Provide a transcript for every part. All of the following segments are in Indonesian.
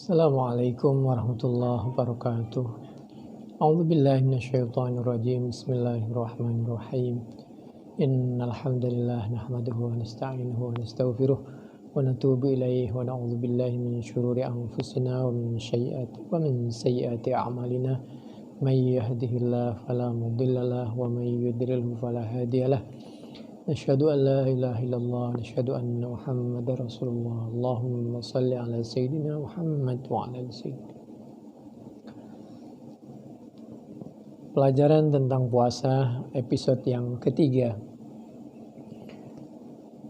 Assalamualaikum warahmatullahi wabarakatuh. A'udzu billahi minasyaitonir rajim. Bismillahirrahmanirrahim. Innal hamdalillah nahmaduhu wa nasta'inuhu wa nastaghfiruh wa natubu ilaihi wa na'udzu billahi min syururi anfusina wa min sayyiati a'malina. May yahdihillahu fala mudilla lahu wa may yudlilhu fala hadiyalah. Nashhadu an la ilaha illallah wa nashhadu anna Muhammadar Rasulullah. Allahumma shalli ala sayyidina Muhammad wa ala ali sayyidina. Pelajaran tentang puasa episode yang ketiga.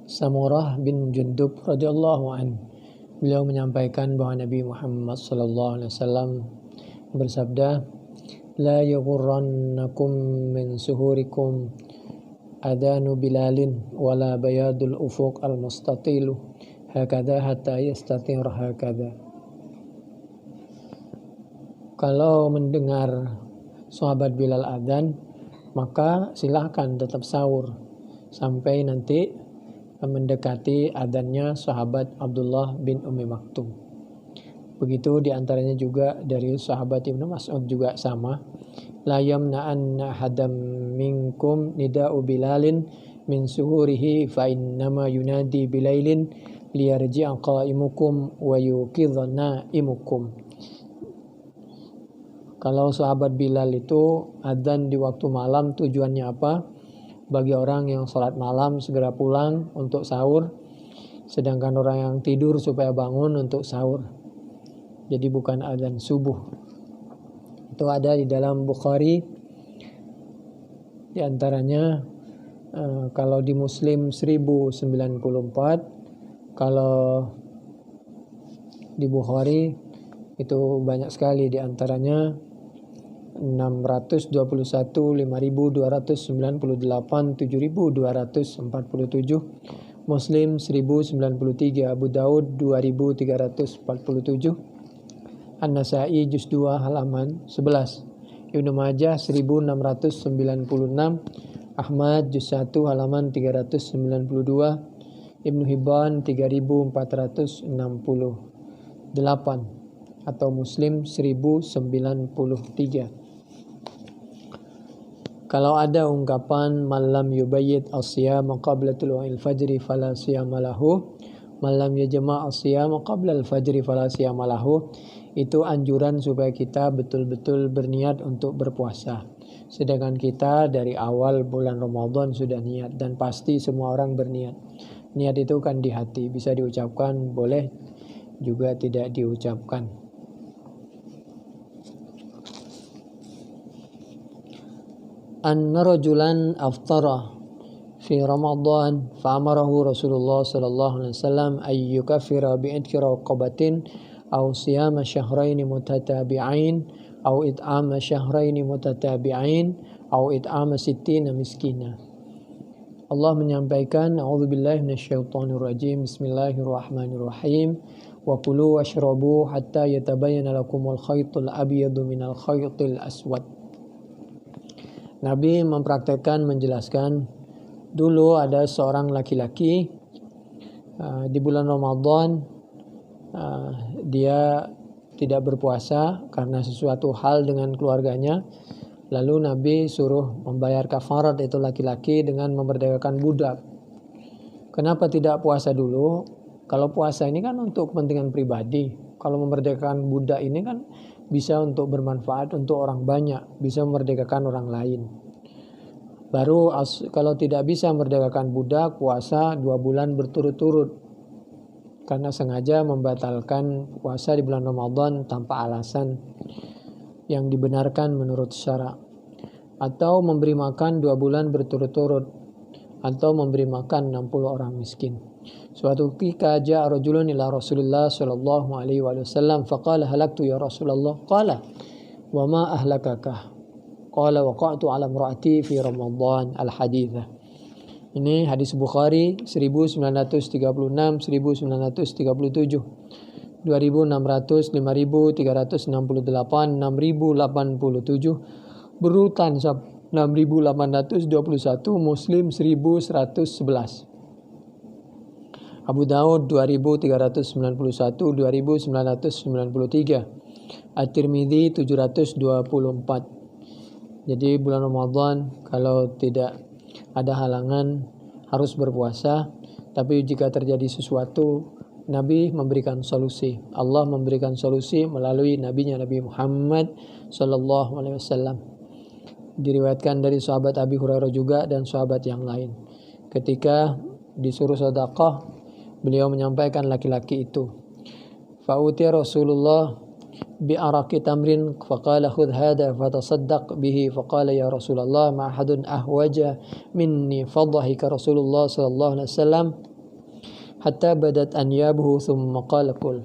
Samurah bin Jundub radhiyallahu an, beliau menyampaikan bahwa Nabi Muhammad sallallahu alaihi wasallam bersabda, la yughrannakum min suhurikum adanu bilalin wala bayadul ufuq al-mustatilu hakadha hatta yastatir hakadha. Kalau mendengar sahabat Bilal adzan, maka silahkan tetap sahur sampai nanti mendekati adzannya sahabat Abdullah bin Ummi Maktum. Begitu diantaranya juga dari sahabat Ibnu Mas'ud juga sama. La yamna'anna hadam minkum nida'u bilalin min suhurihi fa innama yunadi bilailin liyarji'a qa'imukum wa yuqidha na'imukum. Kalau sahabat Bilal itu adzan di waktu malam, tujuannya apa? Bagi orang yang sholat malam segera pulang untuk sahur, sedangkan orang yang tidur supaya bangun untuk sahur. Jadi bukan adzan subuh. Itu ada di dalam Bukhari. Di antaranya kalau di Muslim 1094, kalau di Bukhari itu banyak sekali, di antaranya 621, 5298, 7247, Muslim 1093, Abu Daud 2347, An-Nasa'i juz 2 halaman 11, Ibnu Majah 1696, Ahmad juz 1 halaman 392, Ibnu Hibban 3468, atau Muslim 1093. Kalau ada ungkapan malam yubayyit as-siyam qabla tulu'il fajri fala siyama lahu, malam yajma' as-siyam qabla al-fajri fala siyama lahu, itu anjuran supaya kita betul-betul berniat untuk berpuasa. Sedangkan kita dari awal bulan Ramadan sudah niat, dan pasti semua orang berniat. Niat itu kan di hati, bisa diucapkan, boleh juga tidak diucapkan. Anna rajulan aftara fi Ramadan fa'amarahu Rasulullah sallallahu alaihi wasallam ay yukaffira bi'idki raqabatin aw siyama syahrain mutatabi'ain aw it'ama syahrain mutatabi'ain aw it'ama sittina miskina. Allah menyampaikan, a'udzubillahi minasyaitonir rajim, bismillahirrahmanirrahim, wa kulu washrabu hatta yatabayyana lakumul khaytul abyadu minal khaytil aswad. Nabi mempraktekkan, menjelaskan, dulu ada seorang laki-laki di bulan Ramadan, dia tidak berpuasa karena sesuatu hal dengan keluarganya. Lalu Nabi suruh membayar kafarat itu laki-laki dengan memerdekakan budak. Kenapa tidak puasa dulu? Kalau puasa ini kan untuk kepentingan pribadi. Kalau memerdekakan budak ini kan bisa untuk bermanfaat untuk orang banyak, bisa memerdekakan orang lain. Baru kalau tidak bisa memerdekakan budak, puasa 2 bulan berturut-turut, karena sengaja membatalkan puasa di bulan Ramadan tanpa alasan yang dibenarkan menurut syara. Atau memberi makan 2 bulan berturut-turut, atau memberi makan 60 orang miskin. Suatu ketika ja'a rajulun ila Rasulullah sallallahu alaihi wasallam faqala halaktu ya Rasulullah. Qala wa ma ahlakaka? Qala waqa'tu ala imraati fi Ramadan. Al-haditsah. Ini hadis Bukhari 1936, 1937, 2600, 5368, 6087, berurutan 6821, Muslim 1111. Abu Daud 2391, 2993. At-Tirmidzi 724. Jadi bulan Ramadan kalau tidak ada halangan harus berpuasa, tapi jika terjadi sesuatu Nabi memberikan solusi. Allah memberikan solusi melalui nabinya Nabi Muhammad sallallahu alaihi wasallam. Diriwayatkan dari sahabat Abi Hurairah juga dan sahabat yang lain. Ketika disuruh sedekah, beliau menyampaikan laki-laki itu, "Fa'uti Rasulullah bi'araqi tamrin faqala khudh hadha fatasaddaq bihi faqala ya Rasulullah ma ahadun ahwaja minni fadhahika Rasulullah sallallahu alaihi wasallam hatta badat anyabuhu thumma qala kul."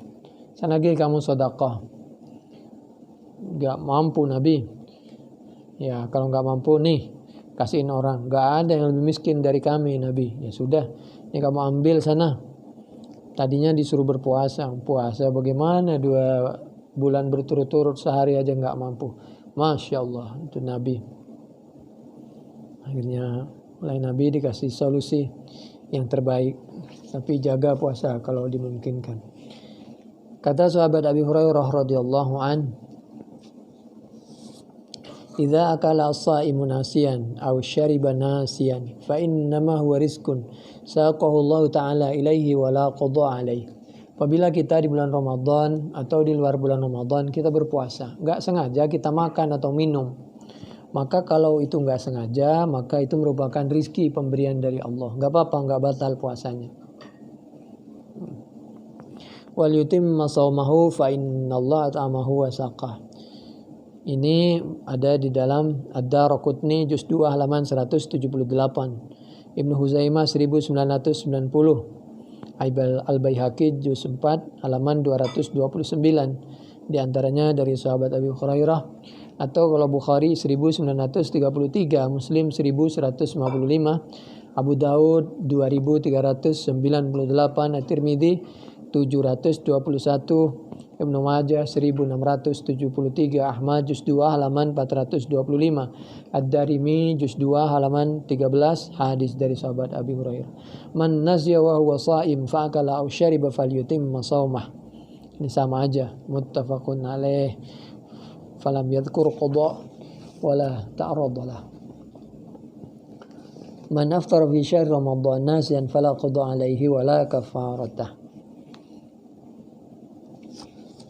Sanagi kamu sedekah. Gak mampu Nabi. Ya kalau gak mampu nih kasihin orang. Gak ada yang lebih miskin dari kami Nabi. Ya sudah, ini kamu ambil sana. Tadinya disuruh berpuasa. Puasa bagaimana 2 bulan berturut-turut sehari aja gak mampu. Masya Allah itu Nabi. Akhirnya oleh Nabi dikasih solusi yang terbaik. Tapi jaga puasa kalau dimungkinkan. Kata sahabat Abi Hurairah radhiyallahu an, "Idza akala as-saimu nasiyan aw syariba nasiyan fa innama huwa rizqun saqahu Allah taala ilaihi wa la qada alaihi." Apabila kita di bulan Ramadan atau di luar bulan Ramadan kita berpuasa, enggak sengaja kita makan atau minum, maka kalau itu enggak sengaja, maka itu merupakan rizki pemberian dari Allah. Enggak apa-apa, enggak batal puasanya. Wal yutimma shaumahu fa innallaha at'amahu wa saqah. Ini ada di dalam Ad-Daraqutni juz 2 halaman 178. Ibnu Huzaimah 1990. Al-Baihaqi juz 4 halaman 229. Di antaranya dari sahabat Abi Hurairah. Atau kalau Bukhari 1933, Muslim 1155, Abu Daud 2398, At-Tirmidzi 721, Ibnu Majah 1673, Ahmad juz 2 halaman 425, Ad-Darimi juz 2 halaman 13, hadis dari sahabat Abi Hurairah. Man nasiya wa huwa sha'im fa'akala aw syariba falyutimma shaumah. Ini sama aja, muttafaqun alaih. Falam yadhkur qada wala ta'radala. Man aftara fi syahr Ramadan nasiyan fala qada alaihi wala kafaratah.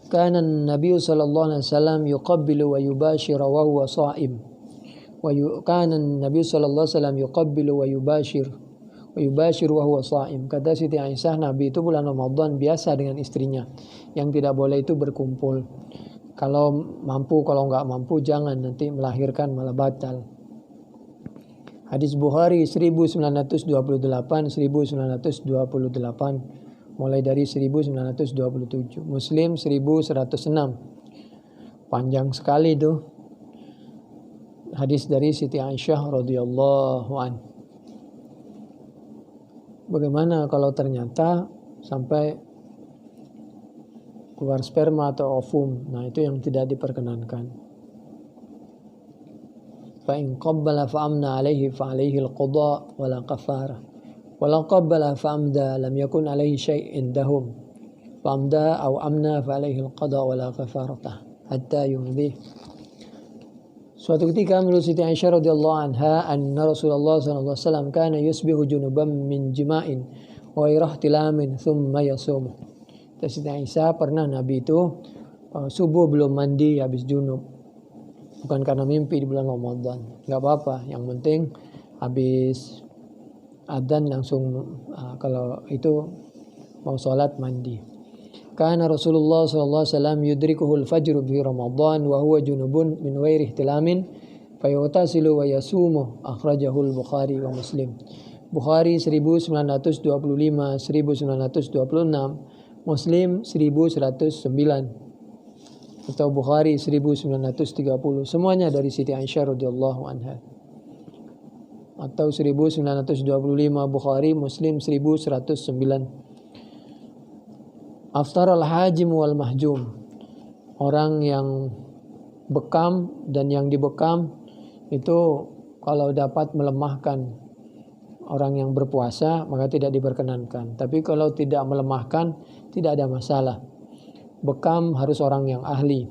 Kana an-nabiy sallallahu alaihi wasallam yuqabbilu wa yubashiru wa huwa sha'im. Kana an-nabiy sallallahu alaihi wasallam yuqabbilu wa yubashiru wa huwa sha'im. Kata Siti Aisyah, Nabi itu bulan Ramadan biasa dengan istrinya. Yang tidak boleh itu berkumpul. Kalau mampu, kalau enggak mampu jangan, nanti melahirkan malah batal. Hadis Bukhari 1928, 1928. Mulai dari 1927. Muslim 1106. Panjang sekali itu. Hadis dari Siti Aisyah radhiyallahu an. Bagaimana kalau ternyata sampai keluar sperma atau ovum? Nah, itu yang tidak diperkenankan. Fa in qabbala fa amna alaihi fa alaihi al-qada wa la kafara. Walau qabbala fa'amda lam yakun alaihi syai'in dahum fa'amda aw amna fa'alaihi al-qada wa la kafaratah hatta yumdih. Suatu ketika menurut Siti Aisyah radhiyallahu anha, anna Rasulullah sallallahu alaihi wasallam kana yusbihu junuban min jima'in wa irahtilamin thumma yasumu. Siti Aisyah pernah Nabi itu subuh belum mandi habis junub. Bukan karena mimpi di bulan Ramadan. Enggak apa-apa, yang penting habis adzan langsung kalau itu mau sholat mandi. Kana Rasulullah sallallahu alaihi wasallam yudrikuhu al-fajr fi Ramadan wa huwa junubun min ghairi ihtilamin fayutasilu wa yasumu. Akhrajahu al-Bukhari wa Muslim. Bukhari 1925, 1926, Muslim 1109 atau Bukhari 1930. Semuanya dari Siti Aisyah radhiyallahu anha. Atau 1925 Bukhari, Muslim 1109. Aftar al-hajim wal mahjum. Orang yang bekam dan yang dibekam itu kalau dapat melemahkan orang yang berpuasa maka tidak diperkenankan. Tapi kalau tidak melemahkan tidak ada masalah. Bekam harus orang yang ahli.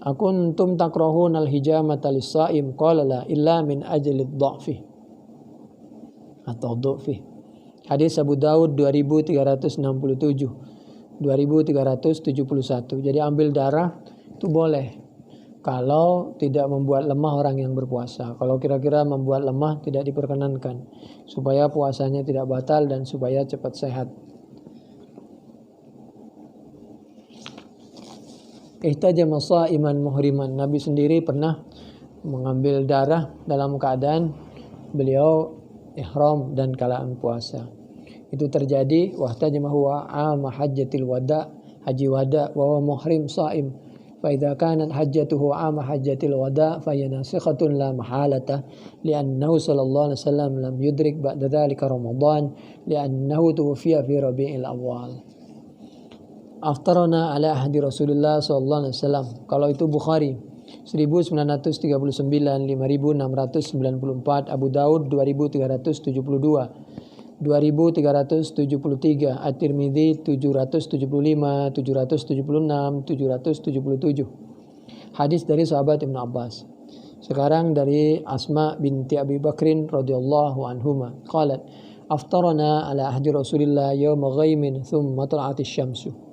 Akuntum takrahun al-hijamata lis-shaim qala la illa min ajli ad-dha'fi atau dhu'fi. Hadis Abu Daud 2367, 2371. Jadi ambil darah itu boleh kalau tidak membuat lemah orang yang berpuasa. Kalau kira-kira membuat lemah tidak diperkenankan, supaya puasanya tidak batal dan supaya cepat sehat. Ihtajama sha'iman muhriman. Nabi sendiri pernah mengambil darah dalam keadaan beliau ihram dan keadaan puasa. Itu terjadi wahtajama huwa ama hajjatil wada, haji wada, wa huwa muhrim sha'im. Fa idza kanat hajjatuhu ama hajjatil wada fa hiya nasikhatun la mahalata li'annahu sallallahu alaihi wasallam lam yudrik ba'da dzalika ramadan li'annahu tuwfiya fi rabi'il awwal. Aftarana ala ahdi Rasulullah sallallahu alaihi wasallam. Kalau itu Bukhari 1939, 5694, Abu Daud 2372, 2373, At-Tirmidzi 775, 776, 777. Hadis dari sahabat Ibnu Abbas. Sekarang dari Asma binti Abi Bakrin radhiyallahu anhuma. Qalat, aftarana ala ahdi Rasulillah yawma ghaimin thumma tala'atis syamsu.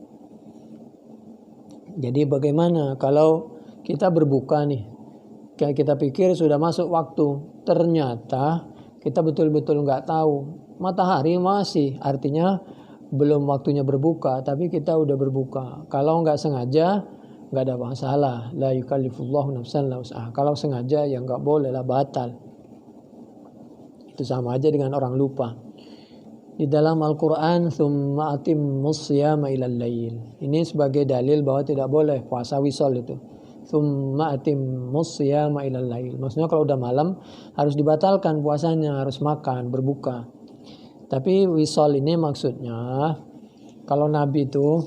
Jadi bagaimana kalau kita berbuka nih, kayak kita pikir sudah masuk waktu, ternyata kita betul-betul nggak tahu, matahari masih, artinya belum waktunya berbuka, tapi kita udah berbuka. Kalau nggak sengaja nggak ada masalah, la yukallifullahu nafsan illa wus'aha. Kalau sengaja ya nggak boleh lah, batal. Itu sama aja dengan orang lupa. Di dalam Al-Quran thumma atimmus siyama ilal lail. Ini sebagai dalil bahwa tidak boleh puasa wisol itu. Thumma atimmus siyama ilal lail. Maksudnya kalau udah malam harus dibatalkan puasanya, harus makan, berbuka. Tapi wisol ini maksudnya kalau Nabi itu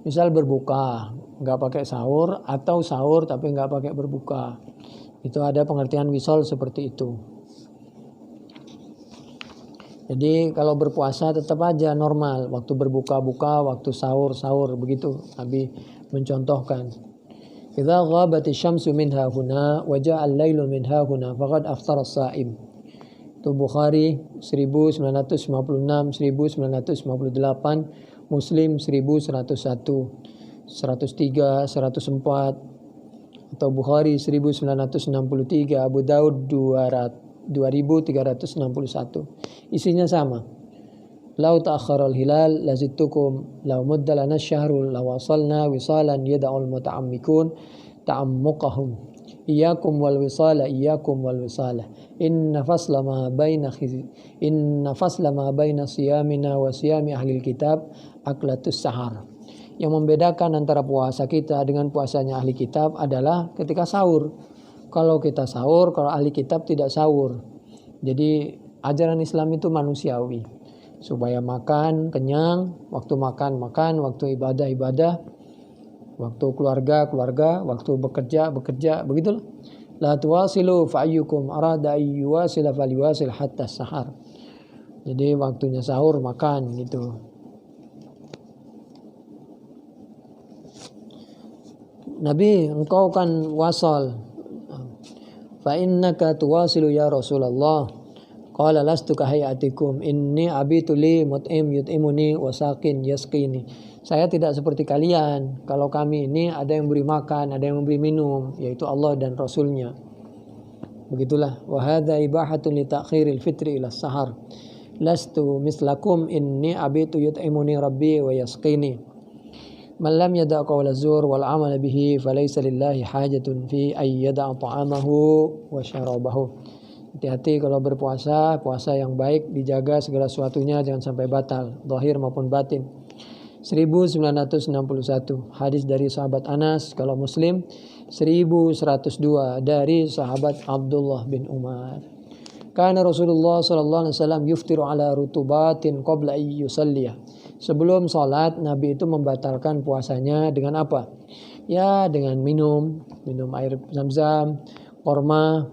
misal berbuka nggak pakai sahur, atau sahur tapi nggak pakai berbuka. Itu ada pengertian wisol seperti itu. Jadi kalau berpuasa tetap aja normal, waktu berbuka-buka, waktu sahur-sahur, begitu Nabi mencontohkan. Idza ghabati syamsu minha huna wa ja'a al-lailu minha huna faqad aftara as-sha'im. Itu Bukhari 1956, 1958, Muslim 1101, 103, 104, atau Bukhari 1963, Abu Daud 2361. Isinya sama. Lau ta'akhkhara al-hilal lazidtukum law mudda lana asy-syahru law wasalna wisalan yad'ul muta'ammikun ta'ammuqahum iyyakum wal wisala inna fasla ma baina siyamina wa siyami ahli kitab aklatus sahar. Yang membedakan antara puasa kita dengan puasanya ahli kitab adalah ketika sahur. Kalau kita sahur, kalau ahli kitab tidak sahur. Jadi ajaran Islam itu manusiawi. Supaya makan kenyang, waktu makan, waktu ibadah, waktu keluarga, waktu bekerja, begitulah. La tuwasilu fa'ayyukum arada ayyuwasila faliwasil hatta sahar. Jadi waktunya sahur, makan gitu. Nabi, engkau kan wasal. Fa innaka tuwasilu ya Rasulullah. Qala lastu ka hayatikum inni abitu li mut'im yut'imuni wa saqin yasqini. Saya tidak seperti kalian. Kalau kami ini ada yang beri makan, ada yang memberi minum, yaitu Allah dan Rasulnya. Begitulah. Wa hadza ibahatun li ta'khiril fitri ila sahar. Lastu mislakum inni abitu yut'imuni rabbi wa yasqini. Man lam yada' qawla zur wal 'amala bihi falaysa lillahi hajatun fi ay yada' ta'amahu wa syarabahu. Hati-hati kalau berpuasa, puasa yang baik dijaga segala sesuatunya jangan sampai batal, zahir maupun batin. 1961 hadis dari sahabat Anas, kalau Muslim 1102 dari sahabat Abdullah bin Umar. Kana Rasulullah sallallahu alaihi wasallam yuftiru ala rutubatin qabla ay yusalliya. Sebelum sholat, Nabi itu membatalkan puasanya dengan apa? Ya, dengan minum air zam-zam, korma,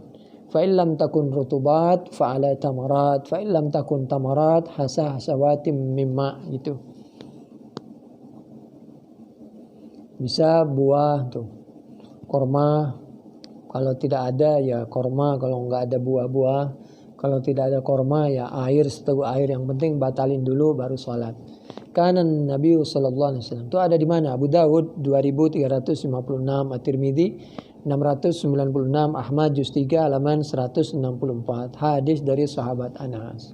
fa illam takun rutubat fa ala tamarat, fa illam takun tamarat hasawatim mimma gitu. Bisa buah tuh, korma. Kalau tidak ada ya korma, kalau nggak ada buah-buah. Kalau tidak ada korma ya air, seteguh air, yang penting batalin dulu baru sholat. Kanan Nabi sallallahu alaihi wasallam. Itu ada di mana? Abu Dawud 2356, At-Tirmidzi 696, Ahmad juz 3 halaman 164. Hadis dari sahabat Anas.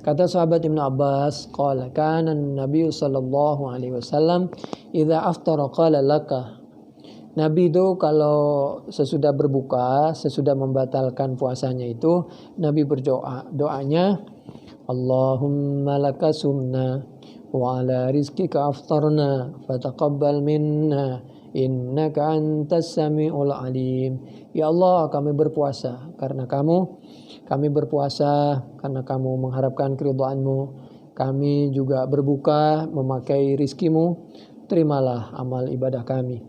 Kata sahabat Ibnu Abbas, qala kana Nabi sallallahu alaihi wasallam idza aftara qala laka. Nabi itu kalau sesudah berbuka, sesudah membatalkan puasanya itu, Nabi berdoa. Doanya, Allahumma laka sumna wa ala rizkika aftarna fataqabbal minna innaka antas sami'ul alim. Ya Allah, kami berpuasa karena kamu. Kami berpuasa karena kamu mengharapkan keridhaan-Mu. Kami juga berbuka memakai rizkimu. Terimalah amal ibadah kami.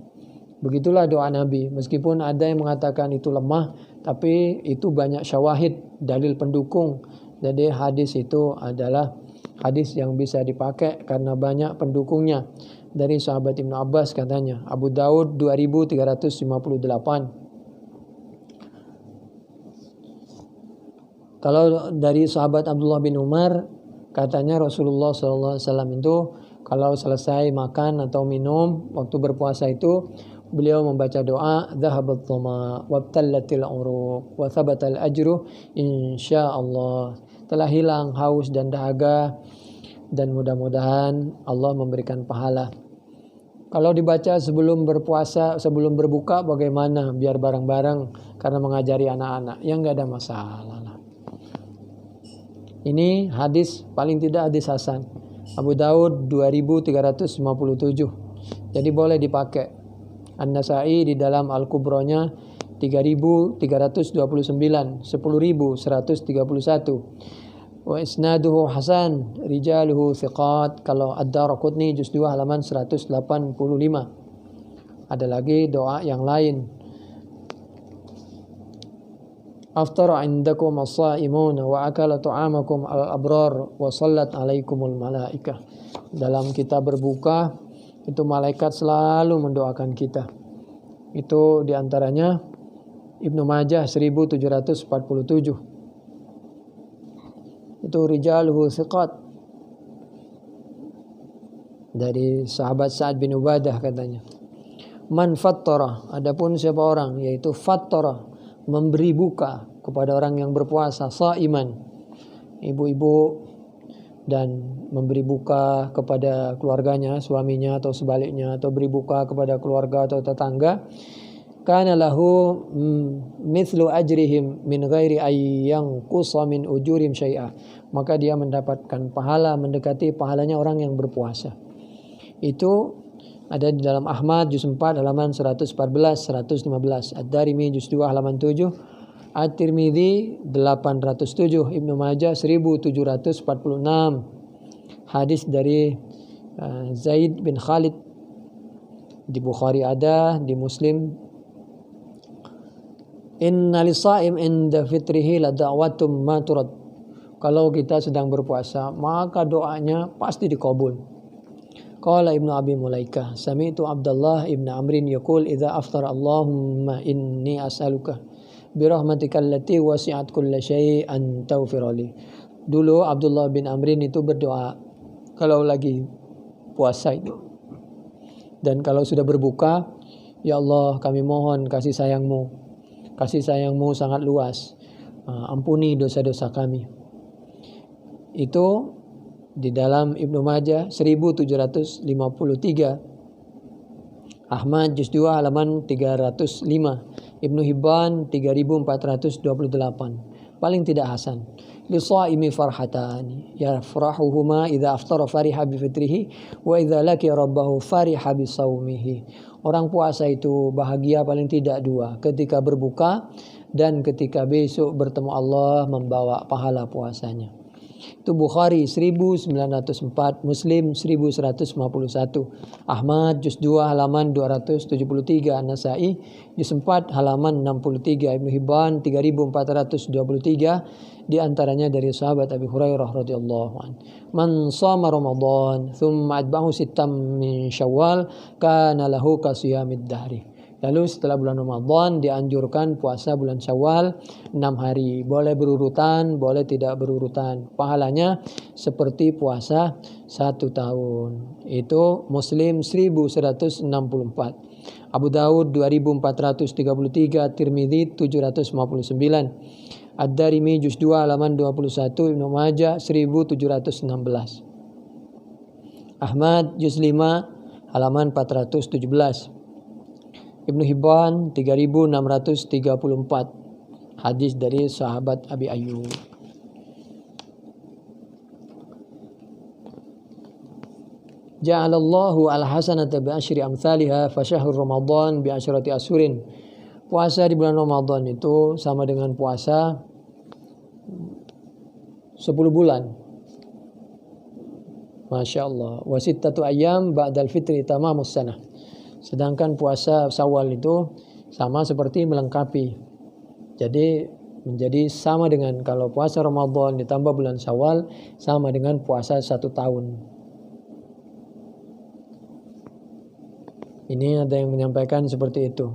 Begitulah doa Nabi. Meskipun ada yang mengatakan itu lemah, tapi itu banyak syawahid, dalil pendukung. Jadi hadis itu adalah hadis yang bisa dipakai karena banyak pendukungnya. Dari sahabat Ibnu Abbas katanya. Abu Daud 2358. Kalau dari sahabat Abdullah bin Umar, katanya Rasulullah SAW itu kalau selesai makan atau minum waktu berpuasa itu, beliau membaca doa, dhahabat dhama wabtallatil uruq wa thabatal ajru insyaallah. Telah hilang haus dan dahaga dan mudah-mudahan Allah memberikan pahala. Kalau dibaca sebelum berpuasa, sebelum berbuka bagaimana? Biar bareng-bareng karena mengajari anak-anak. Ya enggak ada masalah lah. Ini hadis paling tidak hadis hasan. Abu Daud 2357. Jadi boleh dipakai. An-Nasa'i di dalam Al-Kubronya 3329, 10131. Wa isnaduhu hasan, rijaluhu thiqat. Kalau Ad-Daraqutni juz 2 halaman 185. Ada lagi doa yang lain. Aftara indakum as-saimuna wa akala ta'amakum al-abrar wa sallat alaikumul malaikah. Dalam kita berbuka itu malaikat selalu mendoakan kita. Itu diantaranya Ibnu Majah 1747. Itu rijaluhu thiqat. Dari sahabat Sa'ad bin Ubadah katanya. Man fattara, adapun siapa orang, yaitu fattara, memberi buka kepada orang yang berpuasa, saiman, ibu-ibu, dan memberi buka kepada keluarganya, suaminya atau sebaliknya, atau beri buka kepada keluarga atau tetangga, kana lahu mithlu ajrihim min ghairi ayyang qusa min ujurim syai'a. Maka dia mendapatkan pahala mendekati pahalanya orang yang berpuasa. Itu ada di dalam Ahmad juz 4 halaman 114 115, Ad-Darimi juz 2 halaman 7, At-Tirmidzi 807, Ibnu Majah 1746. Hadis dari Zaid bin Khalid, di Bukhari ada, di Muslim. Inna lisaim inda fitrihi la da'watum ma turad. Kalau kita sedang berpuasa, maka doanya pasti dikabul. Qala Ibnu Abi Mulaikah, sami'tu Abdullah ibn Amrin yaqul idza aftara Allahumma inni as'aluka bi rahmatika allati wasi'at kulla syai'an taghfirli. Dulu Abdullah bin Amrin itu berdoa kalau lagi puasa itu. Dan kalau sudah berbuka, ya Allah, kami mohon kasih sayang-Mu. Kasih sayang-Mu sangat luas. Ampuni dosa-dosa kami. Itu di dalam Ibnu Majah 1753, Ahmad juz 2 halaman 305, Ibnu Hibban 3428. Paling tidak hasan. Lisaimi farhatani yafrahuhuma idza aftara fariha bi fitrihi wa idza laqiya rabbahu fariha bi saumihi. Orang puasa itu bahagia paling tidak dua, ketika berbuka dan ketika besok bertemu Allah membawa pahala puasanya. Itu Bukhari 1904, Muslim 1151, Ahmad juz 2 halaman 273, An-Nasa'i juz 4 halaman 63, Ibnu Hibban 3423, di antaranya dari sahabat Abi Hurairah radhiyallahu anhu. Man shama Ramadan thumma atba'ahu sittam min Syawal kana lahu ka siyamid dahri. Lalu setelah bulan Ramadan dianjurkan puasa bulan Syawal 6 hari. Boleh berurutan, boleh tidak berurutan. Pahalanya seperti puasa 1 tahun. Itu Muslim 1164. Abu Daud 2433, Tirmidzi 759. Ad-Darimi juz 2 halaman 21, Ibnu Majah 1716. Ahmad juz 5 halaman 417. Ibnu Hibban 3634, hadis dari sahabat Abi Ayyub. Ja'alallahu al-hasanata bi asyri amsalha fa syahrul Ramadan bi asyrati ashurin. Puasa di bulan Ramadan itu sama dengan puasa 10 bulan. Masya Allah. Wa sittatu ayyam ba'dal fitri tamamus sanah. Sedangkan puasa Syawal itu sama seperti melengkapi. Jadi menjadi sama dengan kalau puasa Ramadan ditambah bulan Syawal sama dengan puasa 1 tahun. Ini ada yang menyampaikan seperti itu.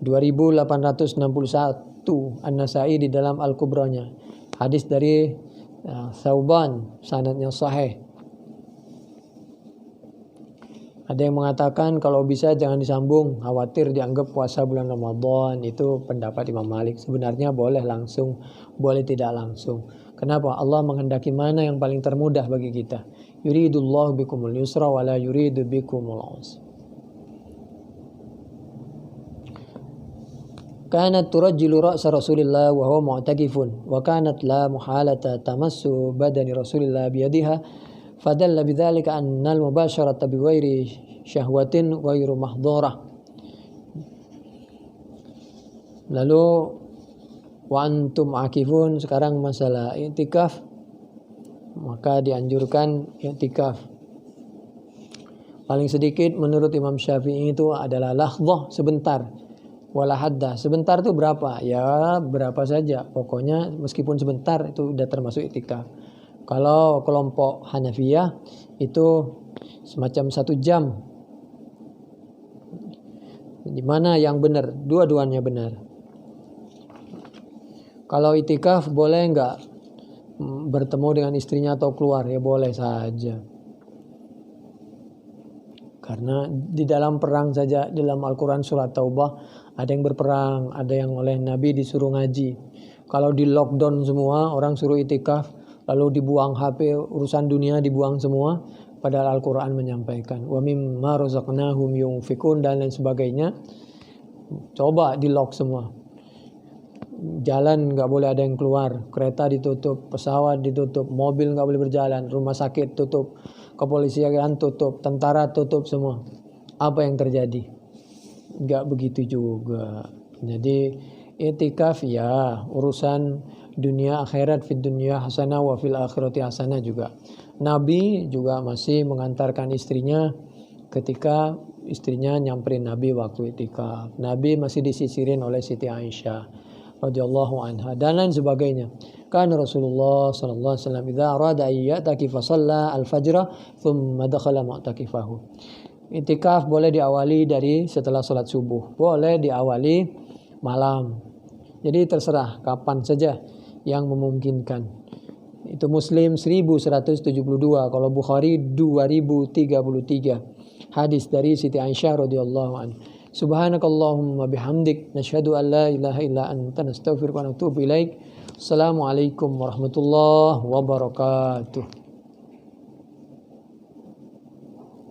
2861 An-Nasa'i di dalam Al-Kubranya. Hadis dari Thauban, sanadnya sahih. Ada yang mengatakan kalau bisa jangan disambung, khawatir dianggap puasa bulan Ramadan. Itu pendapat Imam Malik. Sebenarnya boleh langsung, boleh tidak langsung. Kenapa? Allah menghendaki mana yang paling termudah bagi kita. Yuridullahu bikumul yusra wa la yuridu bikumul usra. Kanat turajjilu ra'sa Rasulillah wa huwa mu'takifun wa kanat la muhalata tamassu badani Rasulillah biyadiha. Fadalla bidzalika anna al-mubasharata bighairi syahwatin ghairu mahdharah. Lalu wa antum akifun, sekarang masalah i'tikaf, maka dianjurkan i'tikaf. Paling sedikit menurut Imam Syafi'i itu adalah lahdzah, sebentar. Wala hadda, sebentar itu berapa? Ya berapa saja, pokoknya meskipun sebentar itu sudah termasuk i'tikaf. Kalau kelompok Hanafiyah itu semacam 1 jam. Di mana yang benar? Dua-duanya benar. Kalau itikaf boleh enggak bertemu dengan istrinya atau keluar? Ya boleh saja. Karena di dalam perang saja, dalam Al-Quran surat Taubah ada yang berperang, ada yang oleh Nabi disuruh ngaji. Kalau di lockdown semua, orang suruh itikaf, lalu dibuang HP, urusan dunia dibuang semua, padahal Al-Quran menyampaikan wa mimma razaqnahum yunfikun dan lain sebagainya. Coba di lock semua, jalan nggak boleh ada yang keluar, kereta ditutup, pesawat ditutup, mobil nggak boleh berjalan, rumah sakit tutup, kepolisian tutup, tentara tutup semua. Apa yang terjadi? Nggak begitu juga. Jadi i'tikaf ya urusan dunia akhirat, fid dunya hasanah wa fil akhirati hasanah juga. Nabi juga masih mengantarkan istrinya ketika istrinya nyamperin Nabi waktu i'tikaf. Nabi masih disisirin oleh Siti Aisyah radhiyallahu anha dan lain sebagainya. Kan Rasulullah sallallahu alaihi wasallam idza arada ayyatakifa shalla al-fajr thumma dakhala mu'takifahu. I'tikaf boleh diawali dari setelah salat subuh, boleh diawali malam. Jadi terserah kapan saja yang memungkinkan. Itu Muslim 1172, kalau Bukhari 2033. Hadis dari Siti Aisyah radhiyallahu anha. Subhanakallahumma bihamdik nasyhadu an la ilaha illa anta nastaghfiruka wa natubu ilaik. Assalamualaikum warahmatullahi wabarakatuh.